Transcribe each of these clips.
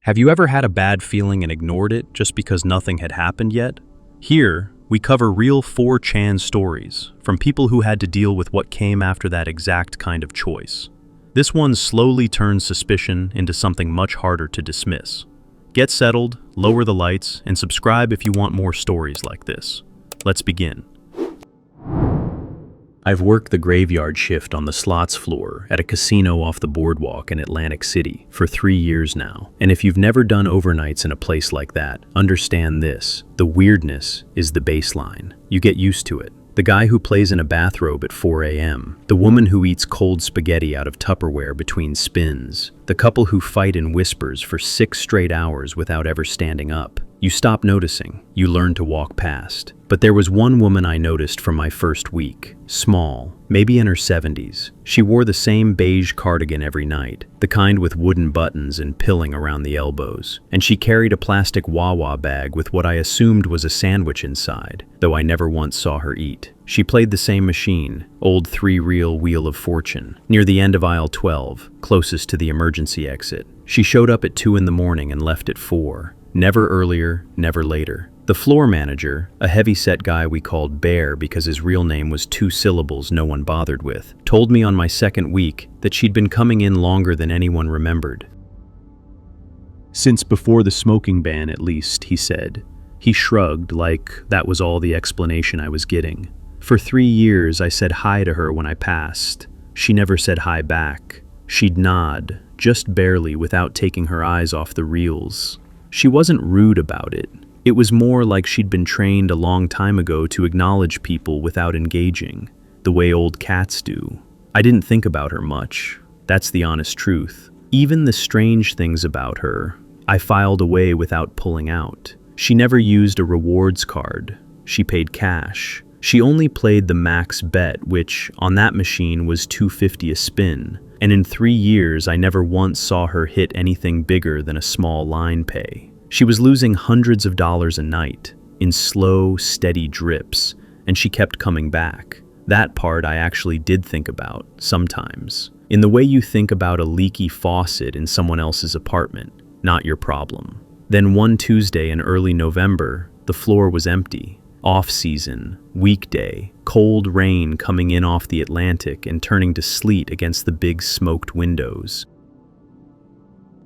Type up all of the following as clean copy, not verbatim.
Have you ever had a bad feeling and ignored it just because nothing had happened yet? Here, we cover real 4chan stories from people who had to deal with what came after that exact kind of choice. This one slowly turns suspicion into something much harder to dismiss. Get settled, lower the lights, and subscribe if you want more stories like this. Let's begin. I've worked the graveyard shift on the slots floor at a casino off the boardwalk in Atlantic City for 3 years now. And if you've never done overnights in a place like that, understand this: the weirdness is the baseline. You get used to it. The guy who plays in a bathrobe at 4 a.m., the woman who eats cold spaghetti out of Tupperware between spins, the couple who fight in whispers for 6 straight hours without ever standing up. You stop noticing, you learn to walk past. But there was one woman I noticed from my first week. Small, maybe in her 70s. She wore the same beige cardigan every night, the kind with wooden buttons and pilling around the elbows. And she carried a plastic Wawa bag with what I assumed was a sandwich inside, though I never once saw her eat. She played the same machine, old 3-reel Wheel of Fortune, near the end of aisle 12, closest to the emergency exit. She showed up at 2 in the morning and left at 4. Never earlier, never later. The floor manager, a heavy-set guy we called Bear because his real name was 2 syllables no one bothered with, told me on my second week that she'd been coming in longer than anyone remembered. Since before the smoking ban, at least, he said. He shrugged like that was all the explanation I was getting. For 3 years, I said hi to her when I passed. She never said hi back. She'd nod, just barely, without taking her eyes off the reels. She wasn't rude about it. It was more like she'd been trained a long time ago to acknowledge people without engaging, the way old cats do. I didn't think about her much. That's the honest truth. Even the strange things about her, I filed away without pulling out. She never used a rewards card. She paid cash. She only played the max bet, which, on that machine, was $2.50 a spin. And in 3 years, I never once saw her hit anything bigger than a small line pay. She was losing hundreds of dollars a night, in slow, steady drips, and she kept coming back. That part I actually did think about, sometimes. In the way you think about a leaky faucet in someone else's apartment, not your problem. Then one Tuesday in early November, the floor was empty. Off-season, weekday, cold rain coming in off the Atlantic and turning to sleet against the big smoked windows.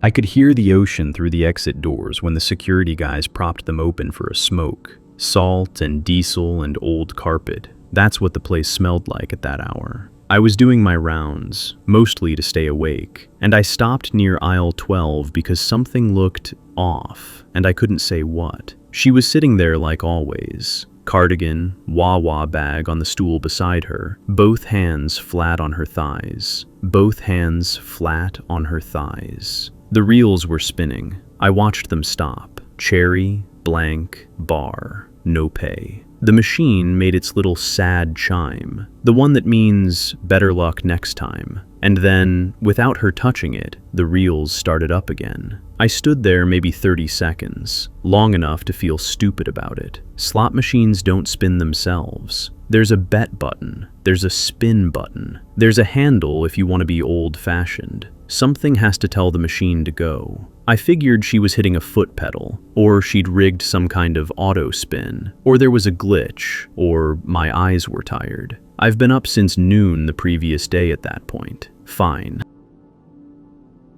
I could hear the ocean through the exit doors when the security guys propped them open for a smoke. Salt and diesel and old carpet. That's what the place smelled like at that hour. I was doing my rounds, mostly to stay awake, and I stopped near aisle 12 because something looked off, and I couldn't say what. She was sitting there like always. Cardigan, Wawa bag on the stool beside her, both hands flat on her thighs. Both hands flat on her thighs. The reels were spinning. I watched them stop. Cherry, blank, bar, no pay. The machine made its little sad chime, the one that means better luck next time. And then, without her touching it, the reels started up again. I stood there maybe 30 seconds, long enough to feel stupid about it. Slot machines don't spin themselves. There's a bet button. There's a spin button. There's a handle if you want to be old-fashioned. Something has to tell the machine to go. I figured she was hitting a foot pedal, or she'd rigged some kind of auto spin, or there was a glitch, or my eyes were tired. I've been up since noon the previous day at that point. Fine.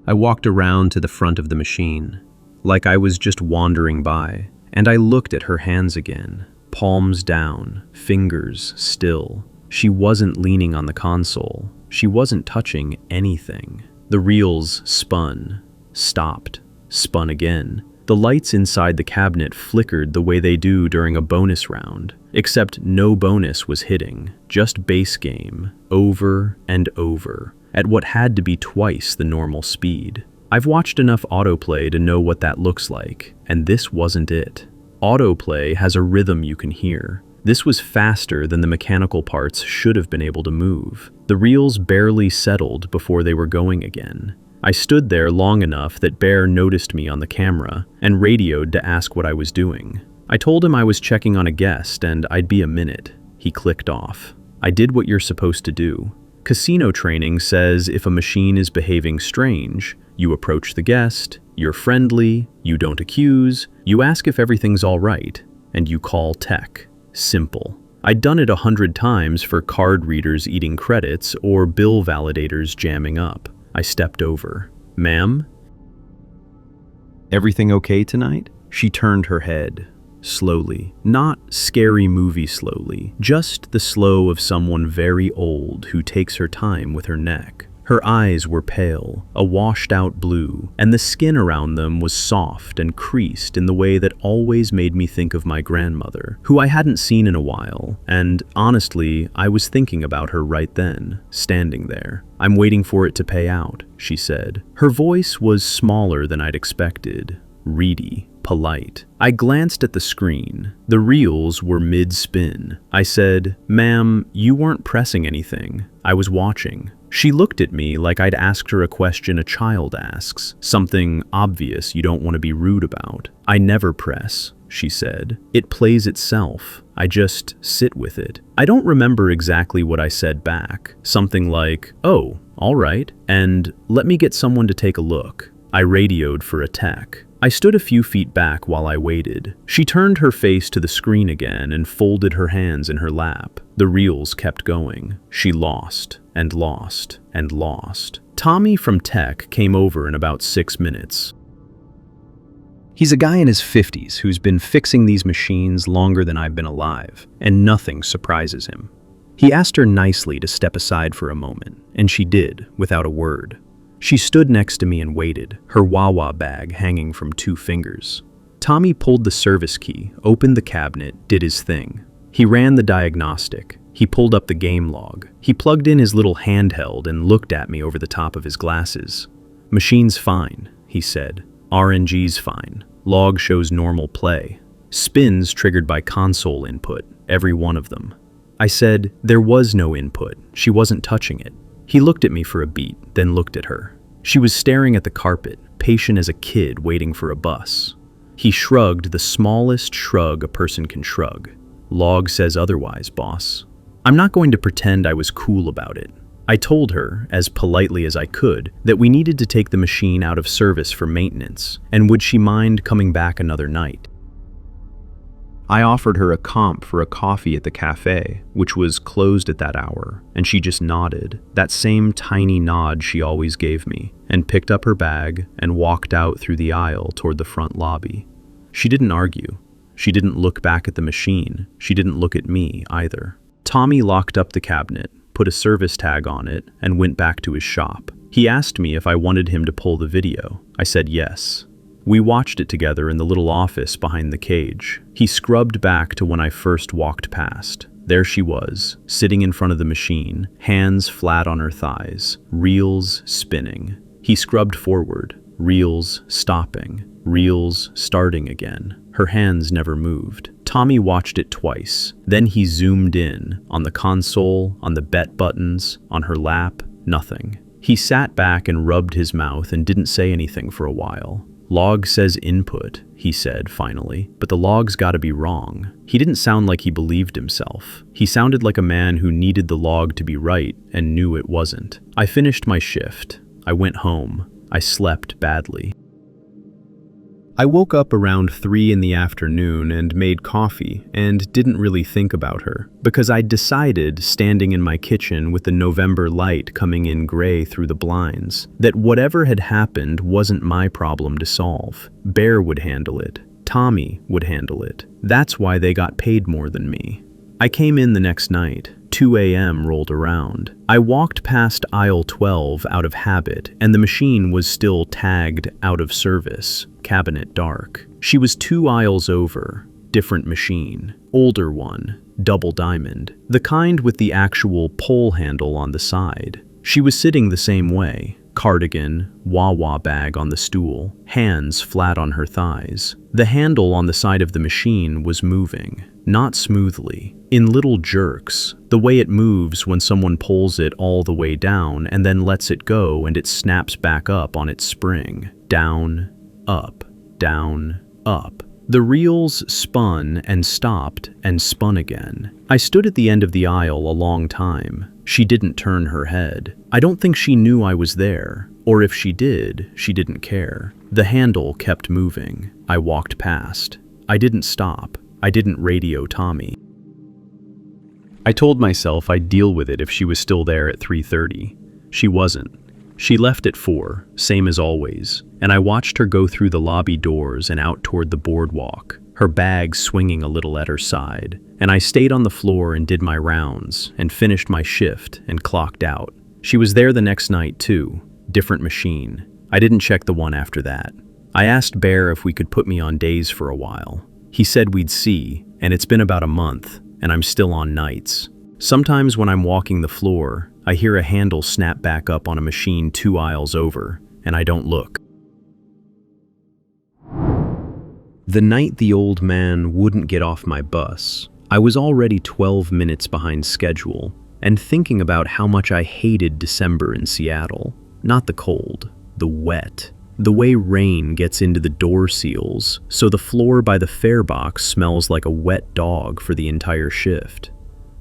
I walked around to the front of the machine, like I was just wandering by, and I looked at her hands again, palms down, fingers still. She wasn't leaning on the console. She wasn't touching anything. The reels spun, stopped, spun again. The lights inside the cabinet flickered the way they do during a bonus round, except no bonus was hitting, just base game, over and over, at what had to be twice the normal speed. I've watched enough autoplay to know what that looks like, and this wasn't it. Autoplay has a rhythm you can hear. This was faster than the mechanical parts should have been able to move. The reels barely settled before they were going again. I stood there long enough that Bear noticed me on the camera and radioed to ask what I was doing. I told him I was checking on a guest and I'd be a minute. He clicked off. I did what you're supposed to do. Casino training says if a machine is behaving strange, You approach the guest, you're friendly, you don't accuse, you ask if everything's all right, and you call tech. Simple. I'd done it 100 times for card readers eating credits or bill validators jamming up. I stepped over. "Ma'am? Everything okay tonight?" She turned her head. Slowly. Not scary movie slowly. Just the slow of someone very old who takes her time with her neck. Her eyes were pale, a washed-out blue, and the skin around them was soft and creased in the way that always made me think of my grandmother, who I hadn't seen in a while, and honestly, I was thinking about her right then, standing there. "I'm waiting for it to pay out," she said. Her voice was smaller than I'd expected, reedy, polite. I glanced at the screen. The reels were mid-spin. I said, "Ma'am, you weren't pressing anything. I was watching." She looked at me like I'd asked her a question a child asks, something obvious you don't want to be rude about. "I never press," she said. "It plays itself. I just sit with it." I don't remember exactly what I said back. Something like, "Oh, all right, and let me get someone to take a look." I radioed for a tech. I stood a few feet back while I waited. She turned her face to the screen again and folded her hands in her lap. The reels kept going. She lost, and lost, and lost. Tommy from tech came over in about 6 minutes. He's a guy in his 50s who's been fixing these machines longer than I've been alive, and nothing surprises him. He asked her nicely to step aside for a moment, and she did, without a word. She stood next to me and waited, her Wawa bag hanging from 2 fingers. Tommy pulled the service key, opened the cabinet, did his thing. He ran the diagnostic. He pulled up the game log. He plugged in his little handheld and looked at me over the top of his glasses. "Machine's fine," he said. "RNG's fine. Log shows normal play. Spins triggered by console input, every one of them." I said, "There was no input. She wasn't touching it." He looked at me for a beat, then looked at her. She was staring at the carpet, patient as a kid waiting for a bus. He shrugged the smallest shrug a person can shrug. "Log says otherwise, boss." I'm not going to pretend I was cool about it. I told her, as politely as I could, that we needed to take the machine out of service for maintenance, and would she mind coming back another night. I offered her a comp for a coffee at the cafe, which was closed at that hour, and she just nodded, that same tiny nod she always gave me, and picked up her bag and walked out through the aisle toward the front lobby. She didn't argue. She didn't look back at the machine. She didn't look at me either. Tommy locked up the cabinet, put a service tag on it, and went back to his shop. He asked me if I wanted him to pull the video. I said yes. We watched it together in the little office behind the cage. He scrubbed back to when I first walked past. There she was, sitting in front of the machine, hands flat on her thighs, reels spinning. He scrubbed forward, reels stopping, reels starting again. Her hands never moved. Tommy watched it twice. Then he zoomed in, on the console, on the bet buttons, on her lap, nothing. He sat back and rubbed his mouth and didn't say anything for a while. "Log says input," he said finally, "but the log's gotta be wrong." He didn't sound like he believed himself. He sounded like a man who needed the log to be right and knew it wasn't. I finished my shift. I went home. I slept badly. I woke up around 3 in the afternoon and made coffee and didn't really think about her because I'd decided, standing in my kitchen with the November light coming in gray through the blinds, that whatever had happened wasn't my problem to solve. Bear would handle it. Tommy would handle it. That's why they got paid more than me. I came in the next night. 2 a.m. rolled around. I walked past aisle 12 out of habit, and the machine was still tagged out of service, cabinet dark. She was 2 aisles over, different machine, older one, double diamond, the kind with the actual pole handle on the side. She was sitting the same way, cardigan, Wawa bag on the stool, hands flat on her thighs. The handle on the side of the machine was moving, not smoothly, in little jerks, the way it moves when someone pulls it all the way down and then lets it go and it snaps back up on its spring. Down, up, down, up. The reels spun and stopped and spun again. I stood at the end of the aisle a long time. She didn't turn her head. I don't think she knew I was there. Or if she did, she didn't care. The handle kept moving. I walked past. I didn't stop. I didn't radio Tommy. I told myself I'd deal with it if she was still there at 3:30. She wasn't. She left at 4, same as always, and I watched her go through the lobby doors and out toward the boardwalk, her bag swinging a little at her side, and I stayed on the floor and did my rounds and finished my shift and clocked out. She was there the next night too, different machine. I didn't check the one after that. I asked Bear if we could put me on days for a while. He said we'd see, and it's been about a month, and I'm still on nights. Sometimes when I'm walking the floor, I hear a handle snap back up on a machine 2 aisles over, and I don't look. The night the old man wouldn't get off my bus, I was already 12 minutes behind schedule and thinking about how much I hated December in Seattle. Not the cold, the wet. The way rain gets into the door seals, so the floor by the fare box smells like a wet dog for the entire shift.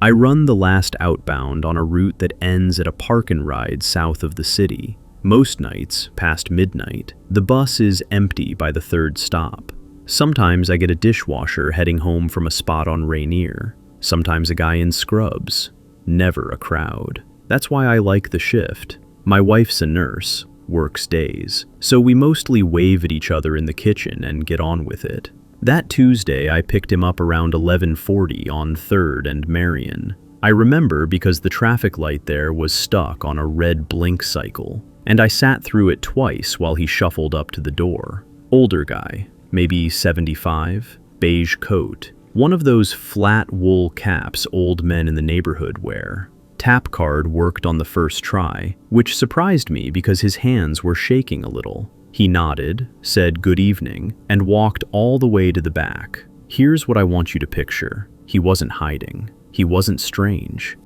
I run the last outbound on a route that ends at a park and ride south of the city. Most nights, past midnight, the bus is empty by the third stop. Sometimes I get a dishwasher heading home from a spot on Rainier. Sometimes a guy in scrubs. Never a crowd. That's why I like the shift. My wife's a nurse, works days, so we mostly wave at each other in the kitchen and get on with it. That Tuesday, I picked him up around 11:40 on 3rd and Marion. I remember because the traffic light there was stuck on a red blink cycle, and I sat through it twice while he shuffled up to the door. Older guy, maybe 75, beige coat, one of those flat wool caps old men in the neighborhood wear. Tap card worked on the first try, which surprised me because his hands were shaking a little. He nodded, said good evening, and walked all the way to the back. Here's what I want you to picture. He wasn't hiding. He wasn't strange.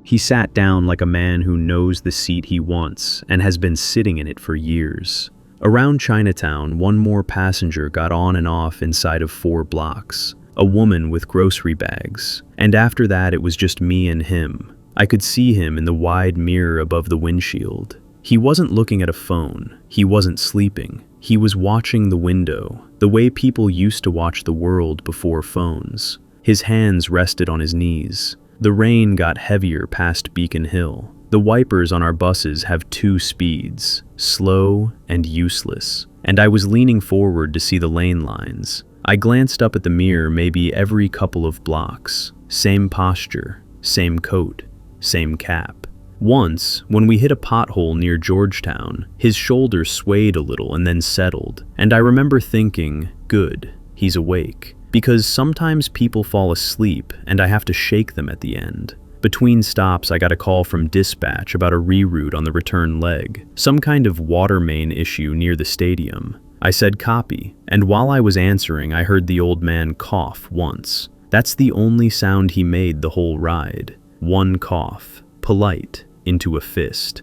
He sat down like a man who knows the seat he wants and has been sitting in it for years. Around Chinatown, one more passenger got on and off inside of 4 blocks. A woman with grocery bags. And after that, it was just me and him. I could see him in the wide mirror above the windshield. He wasn't looking at a phone. He wasn't sleeping. He was watching the window, the way people used to watch the world before phones. His hands rested on his knees. The rain got heavier past Beacon Hill. The wipers on our buses have 2 speeds, slow and useless, and I was leaning forward to see the lane lines. I glanced up at the mirror maybe every couple of blocks. Same posture, same coat, same cap. Once, when we hit a pothole near Georgetown, his shoulders swayed a little and then settled, and I remember thinking, good, he's awake. Because sometimes people fall asleep and I have to shake them at the end. Between stops, I got a call from dispatch about a reroute on the return leg, some kind of water main issue near the stadium. I said copy, and while I was answering, I heard the old man cough once. That's the only sound he made the whole ride. One cough, polite, into a fist.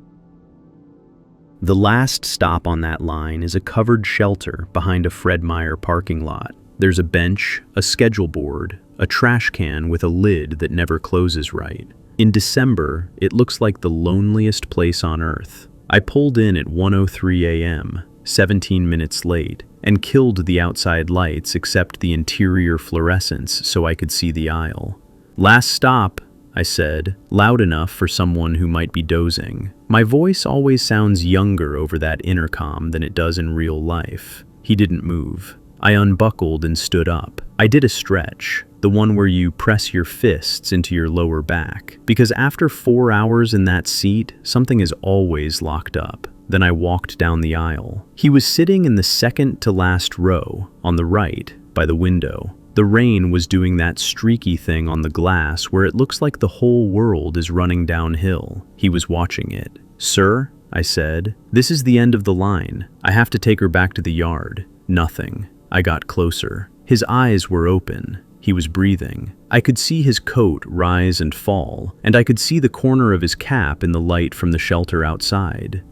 The last stop on that line is a covered shelter behind a Fred Meyer parking lot. There's a bench, a schedule board, a trash can with a lid that never closes right. In December, it looks like the loneliest place on earth. I pulled in at 1:03 a.m., 17 minutes late, and killed the outside lights except the interior fluorescence so I could see the aisle. Last stop, I said, loud enough for someone who might be dozing. My voice always sounds younger over that intercom than it does in real life. He didn't move. I unbuckled and stood up. I did a stretch, the one where you press your fists into your lower back, because after 4 hours in that seat, something is always locked up. Then I walked down the aisle. He was sitting in the second to last row, on the right, by the window. The rain was doing that streaky thing on the glass where it looks like the whole world is running downhill. He was watching it. "Sir," I said, "this is the end of the line. I have to take her back to the yard." Nothing. I got closer. His eyes were open. He was breathing. I could see his coat rise and fall, and I could see the corner of his cap in the light from the shelter outside.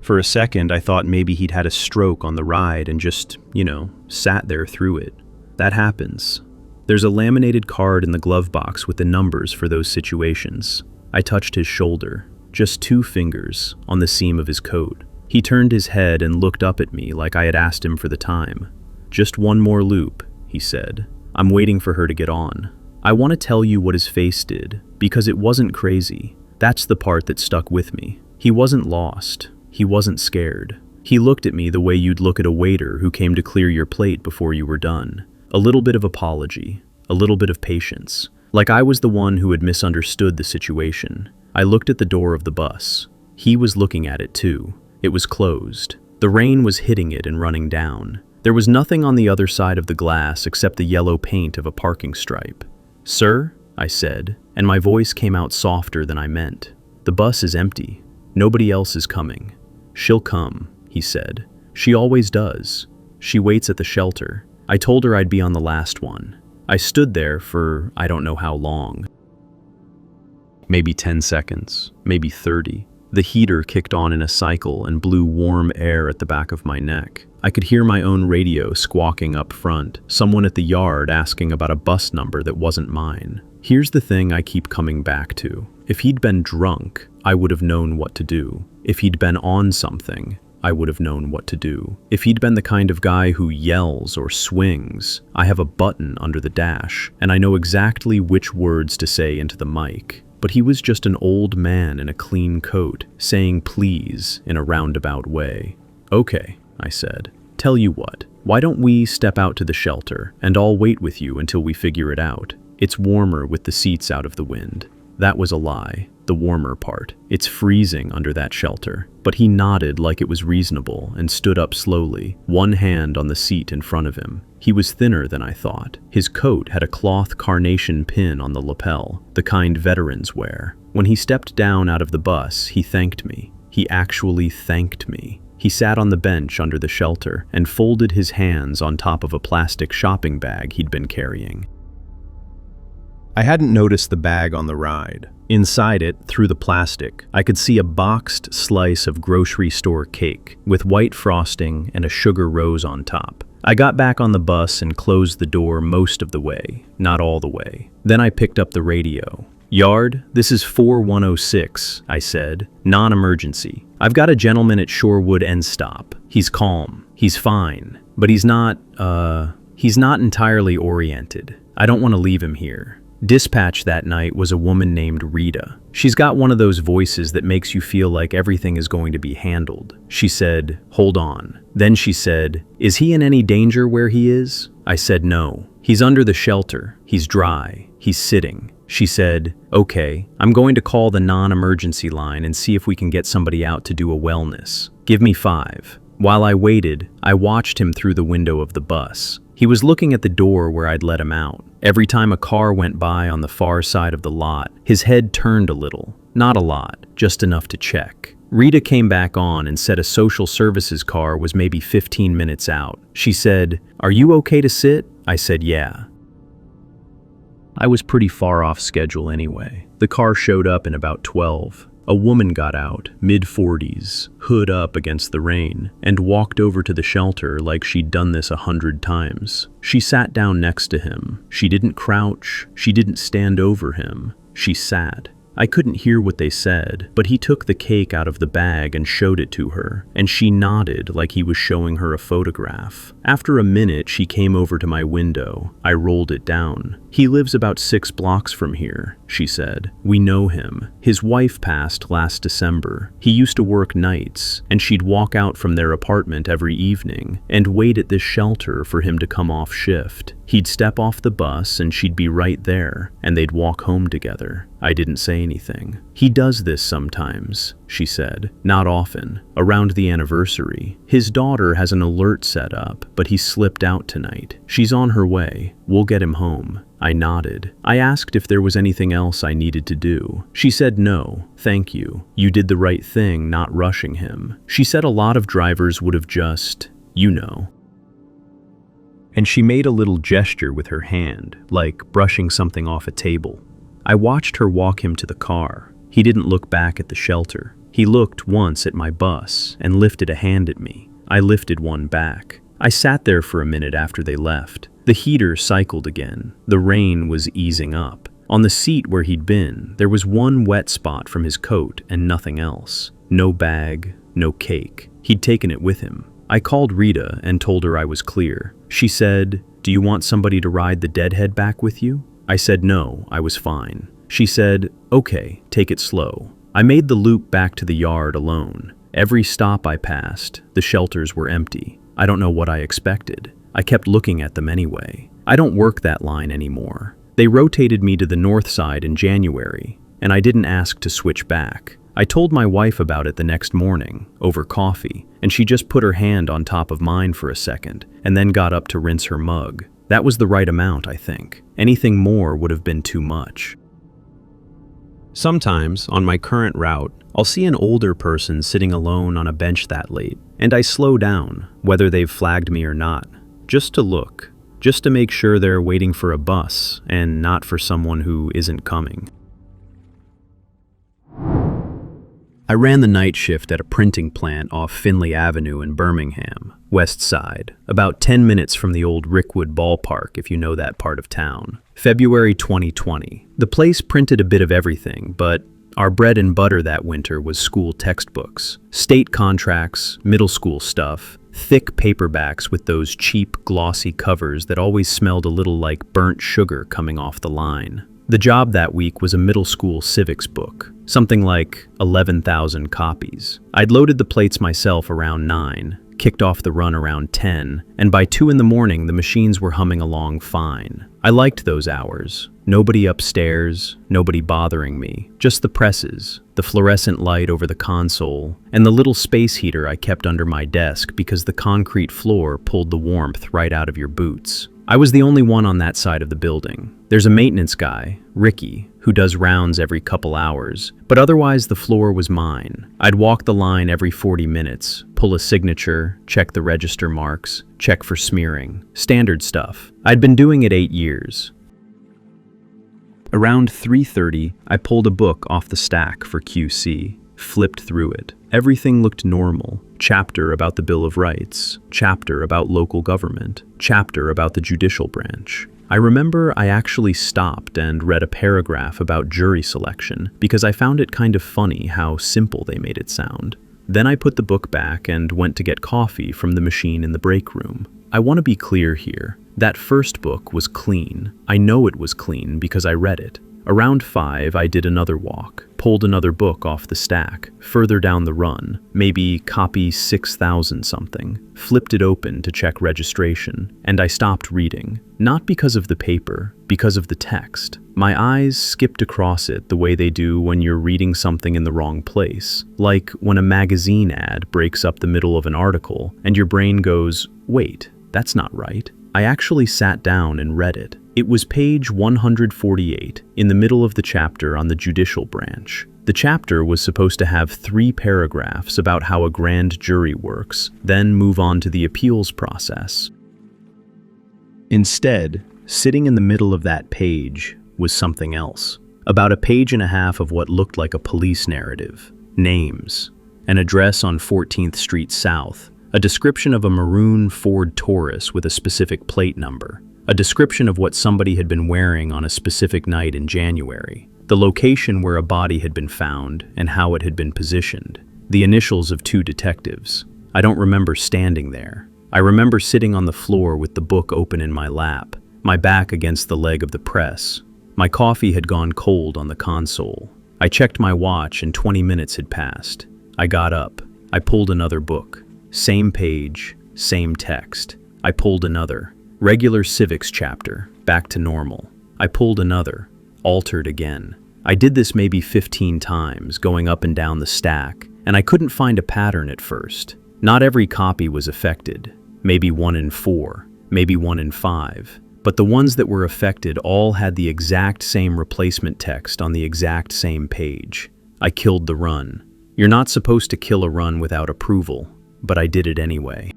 For a second, I thought maybe he'd had a stroke on the ride and just, sat there through it. That happens. There's a laminated card in the glove box with the numbers for those situations. I touched his shoulder. just 2 fingers, on the seam of his coat. He turned his head and looked up at me like I had asked him for the time. "Just one more loop," he said. "I'm waiting for her to get on." I want to tell you what his face did, because it wasn't crazy. That's the part that stuck with me. He wasn't lost. He wasn't scared. He looked at me the way you'd look at a waiter who came to clear your plate before you were done. A little bit of apology, a little bit of patience. Like I was the one who had misunderstood the situation. I looked at the door of the bus. He was looking at it too. It was closed. The rain was hitting it and running down. There was nothing on the other side of the glass except the yellow paint of a parking stripe. "Sir," I said, and my voice came out softer than I meant. "The bus is empty. Nobody else is coming." "She'll come," he said. "She always does. She waits at the shelter." I told her I'd be on the last one. I stood there for I don't know how long. Maybe 10 seconds, maybe 30. The heater kicked on in a cycle and blew warm air at the back of my neck. I could hear my own radio squawking up front, someone at the yard asking about a bus number that wasn't mine. Here's the thing I keep coming back to. If he'd been drunk, I would have known what to do. If he'd been on something, I would have known what to do. If he'd been the kind of guy who yells or swings, I have a button under the dash, and I know exactly which words to say into the mic. But he was just an old man in a clean coat, saying please in a roundabout way. "Okay," I said. "Tell you what, why don't we step out to the shelter, and I'll wait with you until we figure it out. It's warmer with the seats out of the wind." That was a lie, the warmer part. It's freezing under that shelter. But he nodded like it was reasonable and stood up slowly, one hand on the seat in front of him. He was thinner than I thought. His coat had a cloth carnation pin on the lapel, the kind veterans wear. When he stepped down out of the bus, he thanked me. He actually thanked me. He sat on the bench under the shelter and folded his hands on top of a plastic shopping bag he'd been carrying. I hadn't noticed the bag on the ride. Inside it, through the plastic, I could see a boxed slice of grocery store cake with white frosting and a sugar rose on top. I got back on the bus and closed the door most of the way, not all the way. Then I picked up the radio. "Yard, this is 4106, I said. "Non-emergency. I've got a gentleman at Shorewood End Stop. He's calm. He's fine. But he's not entirely oriented. I don't want to leave him here." Dispatch that night was a woman named Rita. She's got one of those voices that makes you feel like everything is going to be handled. She said, "Hold on." Then she said, "Is he in any danger where he is?" I said, "No. He's under the shelter. He's dry. He's sitting." She said, "Okay, I'm going to call the non-emergency line and see if we can get somebody out to do a wellness. Give me 5. While I waited, I watched him through the window of the bus. He was looking at the door where I'd let him out. Every time a car went by on the far side of the lot, his head turned a little. Not a lot, just enough to check. Rita came back on and said a social services car was maybe 15 minutes out. She said, "Are you okay to sit?" I said, "Yeah." I was pretty far off schedule anyway. The car showed up in about 12. A woman got out, mid-40s, hood up against the rain, and walked over to the shelter like she'd done this 100 times. She sat down next to him. She didn't crouch. She didn't stand over him. She sat. I couldn't hear what they said, but he took the cake out of the bag and showed it to her, and she nodded like he was showing her a photograph. After a minute, she came over to my window. I rolled it down. "He lives about 6 blocks from here," she said. "We know him. His wife passed last December. He used to work nights, and she'd walk out from their apartment every evening and wait at this shelter for him to come off shift. He'd step off the bus and she'd be right there, and they'd walk home together." I didn't say anything. "He does this sometimes," she said. "Not often. Around the anniversary. His daughter has an alert set up, but he slipped out tonight. She's on her way. We'll get him home." I nodded. I asked if there was anything else I needed to do. She said no, thank you. You did the right thing not rushing him. She said a lot of drivers would have just, you know. And she made a little gesture with her hand, like brushing something off a table. I watched her walk him to the car. He didn't look back at the shelter. He looked once at my bus and lifted a hand at me. I lifted one back. I sat there for a minute after they left. The heater cycled again. The rain was easing up. On the seat where he'd been, there was one wet spot from his coat and nothing else. No bag, no cake. He'd taken it with him. I called Rita and told her I was clear. She said, "Do you want somebody to ride the deadhead back with you?" I said no, I was fine. She said, "Okay, take it slow." I made the loop back to the yard alone. Every stop I passed, the shelters were empty. I don't know what I expected. I kept looking at them anyway. I don't work that line anymore. They rotated me to the north side in January, and I didn't ask to switch back. I told my wife about it the next morning, over coffee, and she just put her hand on top of mine for a second, and then got up to rinse her mug. That was the right amount, I think. Anything more would have been too much. Sometimes, on my current route, I'll see an older person sitting alone on a bench that late, and I slow down, whether they've flagged me or not, just to look, just to make sure they're waiting for a bus and not for someone who isn't coming. I ran the night shift at a printing plant off Finley Avenue in Birmingham, West Side, about 10 minutes from the old Rickwood ballpark, if you know that part of town. February 2020. The place printed a bit of everything, but our bread and butter that winter was school textbooks, state contracts, middle school stuff, thick paperbacks with those cheap, glossy covers that always smelled a little like burnt sugar coming off the line. The job that week was a middle school civics book, something like 11,000 copies. I'd loaded the plates myself around 9, kicked off the run around 10, and by 2 in the morning the machines were humming along fine. I liked those hours. Nobody upstairs, nobody bothering me, just the presses, the fluorescent light over the console, and the little space heater I kept under my desk because the concrete floor pulled the warmth right out of your boots. I was the only one on that side of the building. There's a maintenance guy, Ricky, who does rounds every couple hours, but otherwise the floor was mine. I'd walk the line every 40 minutes, pull a signature, check the register marks, check for smearing. Standard stuff. I'd been doing it 8 years. Around 3:30, I pulled a book off the stack for QC, flipped through it. Everything looked normal. Chapter about the Bill of Rights, chapter about local government, chapter about the judicial branch. I remember I actually stopped and read a paragraph about jury selection because I found it kind of funny how simple they made it sound. Then I put the book back and went to get coffee from the machine in the break room. I want to be clear here. That first book was clean. I know it was clean because I read it. Around 5, I did another walk, pulled another book off the stack, further down the run, maybe copy 6,000 something, flipped it open to check registration, and I stopped reading. Not because of the paper, because of the text. My eyes skipped across it the way they do when you're reading something in the wrong place, like when a magazine ad breaks up the middle of an article and your brain goes, "Wait, that's not right." I actually sat down and read it. It was page 148, in the middle of the chapter on the judicial branch. The chapter was supposed to have 3 paragraphs about how a grand jury works, then move on to the appeals process. Instead, sitting in the middle of that page was something else. About a page and a half of what looked like a police narrative. Names. An address on 14th Street South. A description of a maroon Ford Taurus with a specific plate number. A description of what somebody had been wearing on a specific night in January. The location where a body had been found and how it had been positioned. The initials of 2 detectives. I don't remember standing there. I remember sitting on the floor with the book open in my lap, my back against the leg of the press. My coffee had gone cold on the console. I checked my watch and 20 minutes had passed. I got up. I pulled another book. Same page, same text. I pulled another. Regular civics chapter, back to normal. I pulled another, altered again. I did this maybe 15 times, going up and down the stack, and I couldn't find a pattern at first. Not every copy was affected. Maybe 1 in 4, maybe 1 in 5. But the ones that were affected all had the exact same replacement text on the exact same page. I killed the run. You're not supposed to kill a run without approval, but I did it anyway.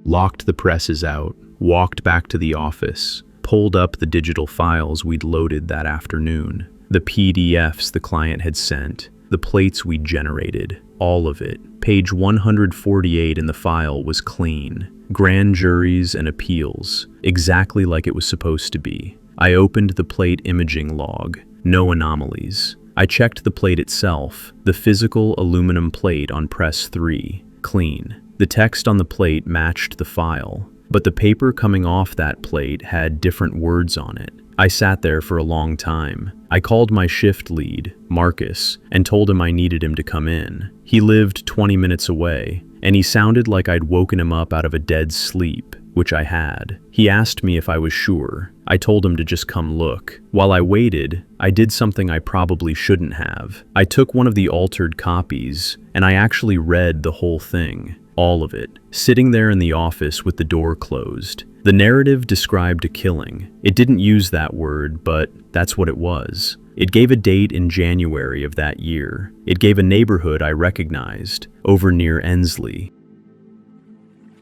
Locked the presses out, walked back to the office, pulled up the digital files we'd loaded that afternoon, the PDFs the client had sent, the plates we'd generated, all of it. Page 148 in the file was clean. Grand juries and appeals, exactly like it was supposed to be. I opened the plate imaging log. No anomalies. I checked the plate itself, the physical aluminum plate on press 3. Clean. The text on the plate matched the file, but the paper coming off that plate had different words on it. I sat there for a long time. I called my shift lead, Marcus, and told him I needed him to come in. He lived 20 minutes away, and he sounded like I'd woken him up out of a dead sleep, which I had. He asked me if I was sure. I told him to just come look. While I waited, I did something I probably shouldn't have. I took one of the altered copies, and I actually read the whole thing. All of it, sitting there in the office with the door closed. The narrative described a killing. It didn't use that word, but that's what it was. It gave a date in January of that year. It gave a neighborhood I recognized, over near Ensley.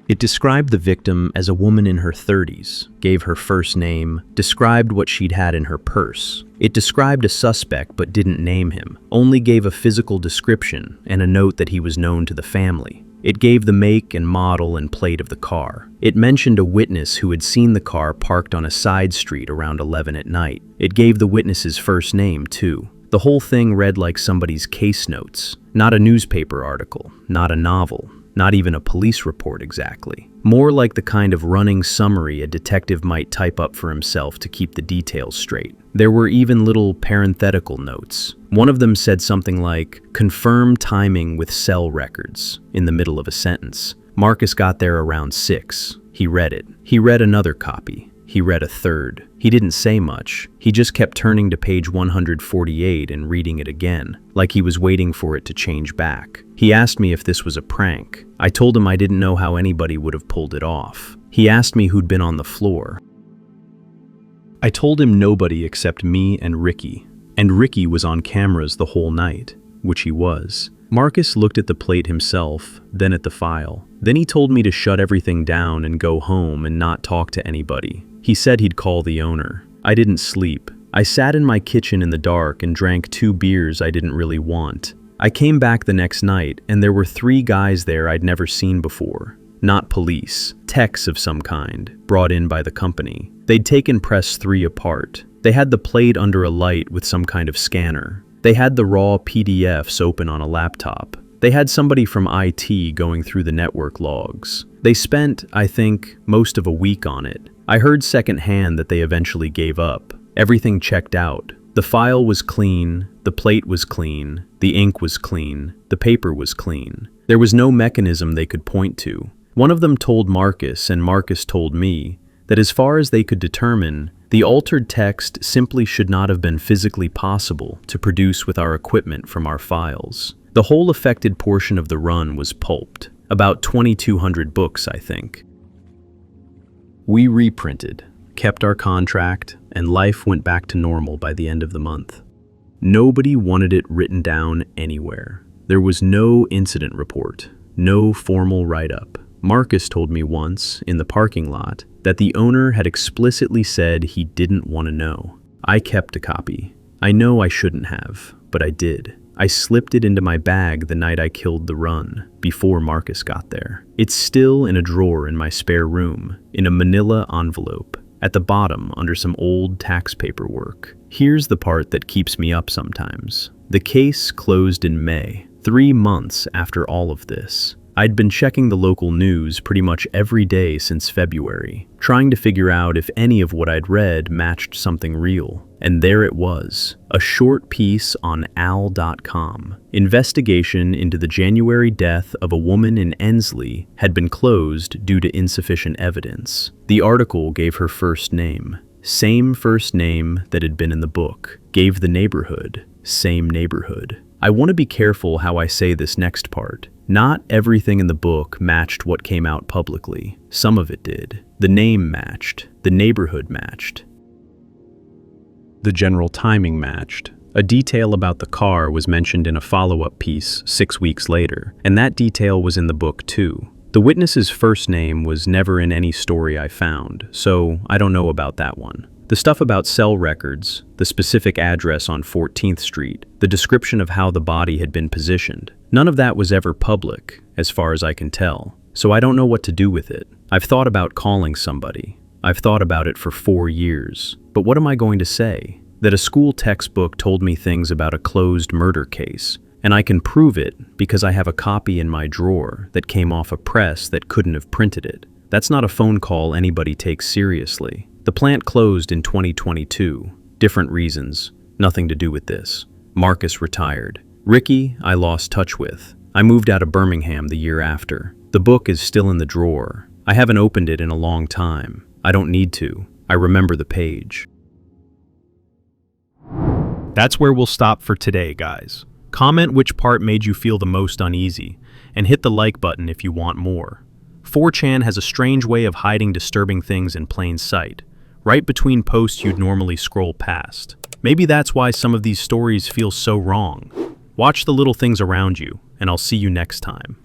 It described the victim as a woman in her 30s, gave her first name, described what she'd had in her purse. It described a suspect but didn't name him, only gave a physical description and a note that he was known to the family. It gave the make and model and plate of the car. It mentioned a witness who had seen the car parked on a side street around 11 at night. It gave the witness's first name, too. The whole thing read like somebody's case notes. Not a newspaper article, not a novel, not even a police report exactly. More like the kind of running summary a detective might type up for himself to keep the details straight. There were even little parenthetical notes. One of them said something like, "Confirm timing with cell records," in the middle of a sentence. Marcus got there around 6. He read it. He read another copy. He read a third. He didn't say much. He just kept turning to page 148 and reading it again, like he was waiting for it to change back. He asked me if this was a prank. I told him I didn't know how anybody would have pulled it off. He asked me who'd been on the floor. I told him nobody except me and Ricky was on cameras the whole night, which he was. Marcus looked at the plate himself, then at the file. Then he told me to shut everything down and go home and not talk to anybody. He said he'd call the owner. I didn't sleep. I sat in my kitchen in the dark and drank 2 beers I didn't really want. I came back the next night and there were 3 guys there I'd never seen before. Not police, techs of some kind, brought in by the company. They'd taken press 3 apart. They had the plate under a light with some kind of scanner. They had the raw PDFs open on a laptop. They had somebody from IT going through the network logs. They spent, I think, most of a week on it. I heard secondhand that they eventually gave up. Everything checked out. The file was clean, the plate was clean, the ink was clean, the paper was clean. There was no mechanism they could point to. One of them told Marcus, and Marcus told me, that as far as they could determine, the altered text simply should not have been physically possible to produce with our equipment from our files. The whole affected portion of the run was pulped, about 2,200 books, I think. We reprinted, kept our contract, and life went back to normal by the end of the month. Nobody wanted it written down anywhere. There was no incident report, no formal write-up. Marcus told me once, in the parking lot, that the owner had explicitly said he didn't want to know. I kept a copy. I know I shouldn't have, but I did. I slipped it into my bag the night I killed the run, before Marcus got there. It's still in a drawer in my spare room, in a manila envelope, at the bottom under some old tax paperwork. Here's the part that keeps me up sometimes. The case closed in May, 3 months after all of this. I'd been checking the local news pretty much every day since February, trying to figure out if any of what I'd read matched something real. And there it was, a short piece on al.com. Investigation into the January death of a woman in Ensley had been closed due to insufficient evidence. The article gave her first name, same first name that had been in the book, gave the neighborhood, same neighborhood. I want to be careful how I say this next part. Not everything in the book matched what came out publicly. Some of it did. The name matched. The neighborhood matched. The general timing matched. A detail about the car was mentioned in a follow-up piece 6 weeks later, and that detail was in the book too. The witness's first name was never in any story I found, so I don't know about that one. The stuff about cell records, the specific address on 14th Street, the description of how the body had been positioned, none of that was ever public, as far as I can tell, so I don't know what to do with it. I've thought about calling somebody, I've thought about it for 4 years. But what am I going to say? That a school textbook told me things about a closed murder case, and I can prove it because I have a copy in my drawer that came off a press that couldn't have printed it. That's not a phone call anybody takes seriously. The plant closed in 2022. Different reasons. Nothing to do with this. Marcus retired. Ricky, I lost touch with. I moved out of Birmingham the year after. The book is still in the drawer. I haven't opened it in a long time. I don't need to. I remember the page. That's where we'll stop for today, guys. Comment which part made you feel the most uneasy, and hit the like button if you want more. 4chan has a strange way of hiding disturbing things in plain sight, right between posts you'd normally scroll past. Maybe that's why some of these stories feel so wrong. Watch the little things around you, and I'll see you next time.